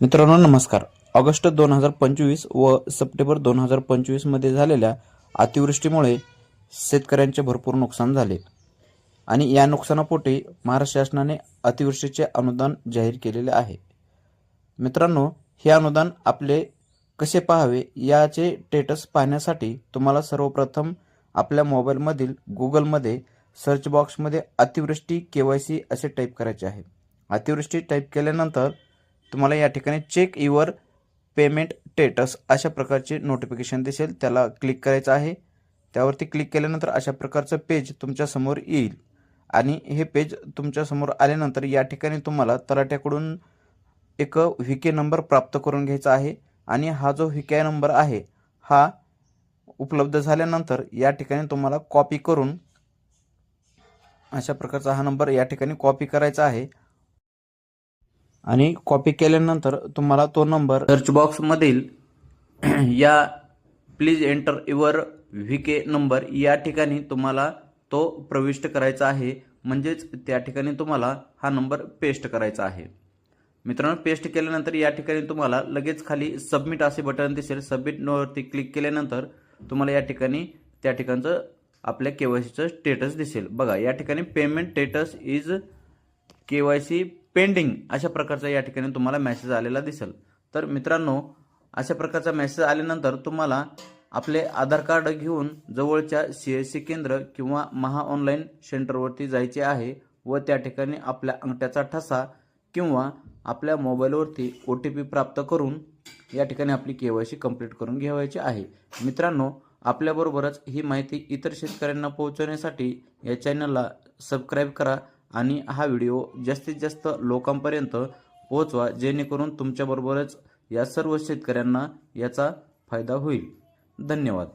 मित्रांनो नमस्कार. ऑगस्ट 2025 व सप्टेंबर 2025 मध्ये झालेल्या अतिवृष्टीमुळे शेतकऱ्यांचे भरपूर नुकसान झाले आणि या नुकसानापोटी महाराष्ट्र शासनाने अतिवृष्टीचे अनुदान जाहीर केलेले आहे. मित्रांनो, हे अनुदान आपले कसे पाहावे याचे स्टेटस पाहण्यासाठी तुम्हाला सर्वप्रथम आपल्या मोबाईलमधील गुगलमध्ये सर्च बॉक्समध्ये अतिवृष्टी KYC असे टाईप करायचे आहे. अतिवृष्टी टाईप केल्यानंतर तुम्हाला या ठिकाणी चेक युअर पेमेंट स्टेटस अशा प्रकारचे नोटिफिकेशन दिसेल, त्याला क्लिक करायचं आहे. त्यावरती क्लिक केल्यानंतर अशा प्रकारचं पेज तुमच्या समोर येईल आणि हे पेज तुमच्या समोर आल्यानंतर या ठिकाणी तुम्हाला तलाठ्याकडून एक VK नंबर प्राप्त करून घ्यायचा आहे आणि हा जो VK नंबर आहे हा उपलब्ध झाल्यानंतर या ठिकाणी तुम्हाला कॉपी करून अशा प्रकारचा हा नंबर या ठिकाणी कॉपी करायचा आहे आणि कॉपी केल्यानंतर तुम्हाला तो नंबर सर्च बॉक्समधील या please enter your VK number या ठिकाणी तुम्हाला तो प्रविष्ट करायचा आहे. म्हणजेच त्या ठिकाणी तुम्हाला हा नंबर पेस्ट करायचा आहे. मित्रांनो, पेस्ट केल्यानंतर या ठिकाणी तुम्हाला लगेच खाली सबमिट असे बटन दिसेल. सबमिटवरती क्लिक केल्यानंतर तुम्हाला या ठिकाणी त्या ठिकाणचं आपल्या KYCचं स्टेटस दिसेल. बघा, या ठिकाणी payment status is KYC pending अशा प्रकारचा या ठिकाणी तुम्हाला मेसेज आलेला दिसेल. तर मित्रांनो, अशा प्रकारचा मेसेज आल्यानंतर तुम्हाला आपले आधार कार्ड घेऊन जवळच्या CSC केंद्र किंवा महा ऑनलाईन सेंटरवरती जायचे आहे व त्या ठिकाणी आपल्या अंगठ्याचा ठसा किंवा आपल्या मोबाईलवरती OTP प्राप्त करून या ठिकाणी आपली KYC कंप्लीट करून घ्यायची आहे. मित्रांनो, आपल्याबरोबरच ही माहिती इतर शेतकऱ्यांना पोहोचवण्यासाठी या चॅनलला सबस्क्राईब करा आणि हा व्हिडिओ जास्तीत जास्त लोकांपर्यंत पोहोचवा, जेणेकरून तुमच्याबरोबरच या सर्व शेतकऱ्यांना याचा फायदा होईल. धन्यवाद.